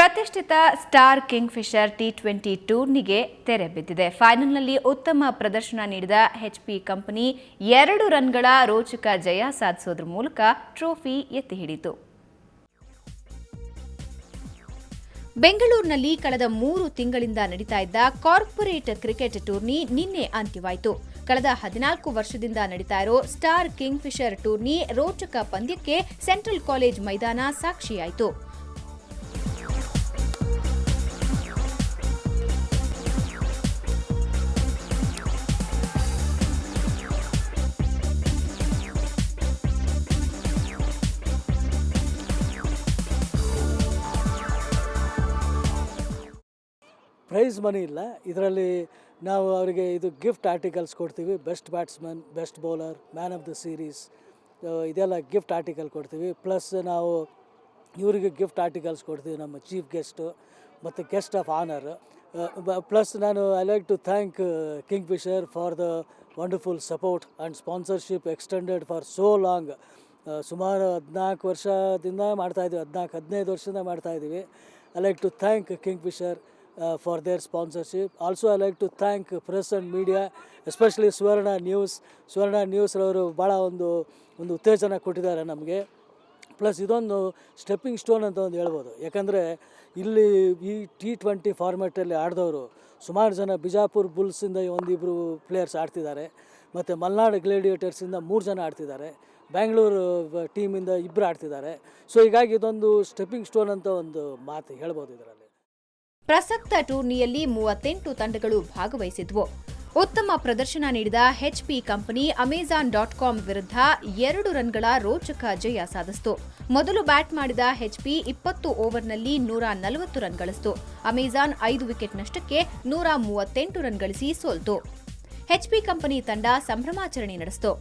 ಪ್ರತಿಷ್ಠಿತ star Kingfisher T20 ಟೂರ್ನಿಗೆ ತೆರೆ ಬಿದ್ದಿದೆ. ಫೈನಲ್ನಲ್ಲಿ ಉತ್ತಮ ಪ್ರದರ್ಶನ ನೀಡಿದ ಎಚ್ಪಿ ಕಂಪನಿ 2 ರನ್ಗಳ ರೋಚಕ ಜಯ ಸಾಧಿಸೋದ್ರ ಮೂಲಕ ಟ್ರೋಫಿ ಎತ್ತಿ ಹಿಡಿಯಿತು. ಬೆಂಗಳೂರಿನಲ್ಲಿ ಕಳೆದ 3 ತಿಂಗಳಿಂದ ನಡೀತಾ ಇದ್ದ ಕಾರ್ಪೊರೇಟ್ ಕ್ರಿಕೆಟ್ ಟೂರ್ನಿ ನಿನ್ನೆ ಅಂತ್ಯವಾಯಿತು. ಕಳೆದ 14 ವರ್ಷದಿಂದ ನಡೀತಾ ಇರೋ ಸ್ಟಾರ್ ಕಿಂಗ್ಫಿಷರ್ ಟೂರ್ನಿ ರೋಚಕ ಪಂದ್ಯಕ್ಕೆ ಸೆಂಟ್ರಲ್ ಕಾಲೇಜ್ ಮೈದಾನ ಸಾಕ್ಷಿಯಾಯಿತು. ಪ್ರೈಸ್ ಮನಿ ಇಲ್ಲ. ಇದರಲ್ಲಿ ನಾವು ಅವರಿಗೆ ಇದು ಗಿಫ್ಟ್ ಆರ್ಟಿಕಲ್ಸ್ ಕೊಡ್ತೀವಿ. Best batsman, best bowler, man of the series, ಇದೆಲ್ಲ ಗಿಫ್ಟ್ ಆರ್ಟಿಕಲ್ ಕೊಡ್ತೀವಿ. ಪ್ಲಸ್ ನಾವು ಇವರಿಗೆ ಗಿಫ್ಟ್ ಆರ್ಟಿಕಲ್ಸ್ ಕೊಡ್ತೀವಿ, ನಮ್ಮ ಚೀಫ್ ಗೆಸ್ಟು ಮತ್ತು guest of honour. Plus I like to thank Kingfisher for the wonderful support and sponsorship extended for so long. ಸುಮಾರು 14 ವರ್ಷದಿಂದ ಮಾಡ್ತಾಯಿದ್ದೀವಿ, 14-15 ವರ್ಷದಿಂದ ಮಾಡ್ತಾಯಿದ್ದೀವಿ. I like to thank Kingfisher for their sponsorship. Also I like to thank press and media, especially Suvarna news ಅವರು ಭಾಳ ಒಂದು ಉತ್ತೇಜನ ಕೊಟ್ಟಿದ್ದಾರೆ ನಮಗೆ. ಪ್ಲಸ್ ಇದೊಂದು ಸ್ಟೆಪ್ಪಿಂಗ್ ಸ್ಟೋನ್ ಅಂತ ಒಂದು ಹೇಳ್ಬೋದು. ಯಾಕಂದರೆ ಇಲ್ಲಿ ಈ T20 ಫಾರ್ಮ್ಯಾಟಲ್ಲಿ ಆಡಿದವರು ಸುಮಾರು ಜನ ಬಿಜಾಪುರ್ ಬುಲ್ಸಿಂದ 1-2 ಪ್ಲೇಯರ್ಸ್ ಆಡ್ತಿದ್ದಾರೆ, ಮತ್ತು ಮಲ್ನಾಡು ಗ್ಲೇಡಿಯೇಟರ್ಸಿಂದ 3 ಜನ ಆಡ್ತಿದ್ದಾರೆ, ಬ್ಯಾಂಗ್ಳೂರು ಟೀಮಿಂದ 2 ಆಡ್ತಿದ್ದಾರೆ. ಸೊ ಹೀಗಾಗಿ ಇದೊಂದು ಸ್ಟೆಪ್ಪಿಂಗ್ ಸ್ಟೋನ್ ಅಂತ ಒಂದು ಮಾತು ಹೇಳ್ಬೋದು ಇದರಲ್ಲಿ. ಪ್ರಸಕ್ತ ಟೂರ್ನಿಯಲ್ಲಿ 38 ತಂಡಗಳು ಭಾಗವಹಿಸಿದ್ವು. ಉತ್ತಮ ಪ್ರದರ್ಶನ ನೀಡಿದ ಎಚ್ಪಿ ಕಂಪನಿ ಅಮೆಜಾನ್.com ವಿರುದ್ಧ 2 ರನ್ಗಳ ರೋಚಕ ಜಯ ಸಾಧಿಸಿತು. ಮೊದಲು ಬ್ಯಾಟ್ ಮಾಡಿದ ಎಚ್ಪಿ 20 ಓವರ್ನಲ್ಲಿ 140 ರನ್ ಗಳಿಸಿತು. ಅಮೆಜಾನ್ 5 ವಿಕೆಟ್ ನಷ್ಟಕ್ಕೆ 138 ರನ್ ಗಳಿಸಿ ಸೋಲ್ತು. ಎಚ್ಪಿ ಕಂಪನಿ ತಂಡ ಸಂಭ್ರಮಾಚರಣೆ ನಡೆಸಿತು.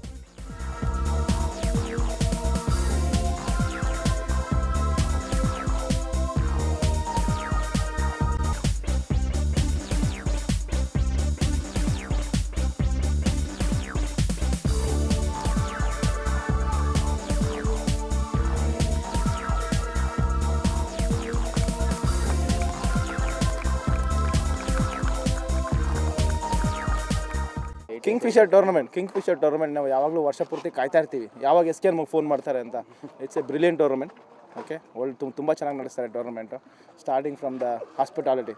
ಕಿಂಗ್ಫಿಷರ್ ಟೂರ್ನಮೆಂಟ್ ನಾವು ಯಾವಾಗಲೂ ವರ್ಷ ಪೂರ್ತಿ ಕಾಯ್ತಾ ಇರ್ತೀವಿ, ಯಾವಾಗ SK ನಮಗೆ ಫೋನ್ ಮಾಡ್ತಾರೆ ಅಂತ. It's a brilliant tournament. Okay, ತುಂಬ ಚೆನ್ನಾಗಿ ನಡೆಸ್ತಾರೆ tournament. Starting from the hospitality,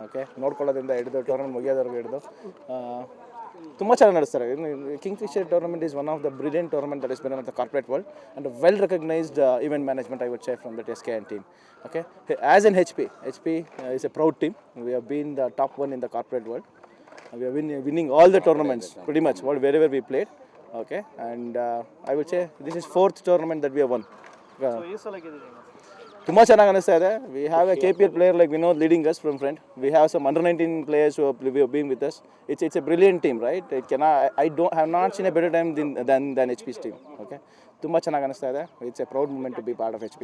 okay, ನೋಡ್ಕೊಳ್ಳೋದ್ರಿಂದ ಹಿಡಿದು ಟೂರ್ನಮೆಂಟ್ ಮುಗಿಯೋದವರೆಗೂ ಹಿಡಿದು ತುಂಬ ಚೆನ್ನಾಗಿ ನಡೆಸ್ತಾರೆ. Kingfisher tournament is one of the brilliant tournament that is been in the corporate world and well recognised event management, I would say, from the SK and team. Okay, as in HP is a proud team. We have been the top one in the corporate world. We are winning all the tournaments pretty much wherever we played. Okay, and I would say this is 4th tournament that we have won. ತುಂಬ ಚೆನ್ನಾಗಿ ಅನಿಸ್ತಾ ಇದೆ. We have a KPL player like Vinod leading us from front. We have some under-19 players who have been with us. It's a brilliant team, right? I have not seen a better time than HP's team. Okay, ತುಂಬ ಚೆನ್ನಾಗಿ ಅನಿಸ್ತಾ ಇದೆ. It's a proud moment to be part of HP.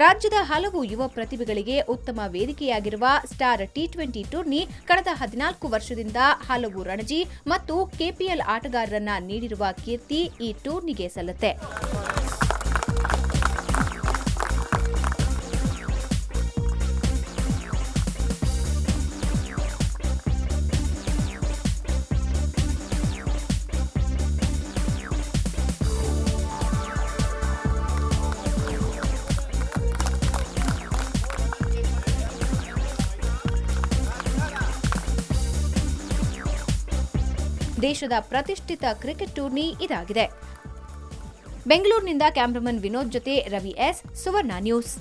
ರಾಜ್ಯದ ಹಲವು ಯುವ ಪ್ರತಿಭೆಗಳಿಗೆ ಉತ್ತಮ ವೇದಿಕೆಯಾಗಿರುವ ಸ್ಟಾರ್ ಟಿ20 ಟೂರ್ನಿ ಕಳೆದ 14 ವರ್ಷದಿಂದ ಹಲವು ರಣಜಿ ಮತ್ತು ಕೆಪಿಎಲ್ ಆಟಗಾರರನ್ನ ನೀಡಿರುವ ಕೀರ್ತಿ ಈ ಟೂರ್ನಿಗೆ ಸಲ್ಲುತ್ತೆ. ದೇಶದ ಪ್ರತಿಷ್ಠಿತ ಕ್ರಿಕೆಟ್ ಟೂರ್ನಿ ಇದಾಗಿದೆ. ಬೆಂಗಳೂರಿನಿಂದ ಕ್ಯಾಮರಾಮನ್ ವಿನೋದ್ ಜೊತೆ ರವಿ ಎಸ್, ಸುವರ್ಣ ನ್ಯೂಸ್.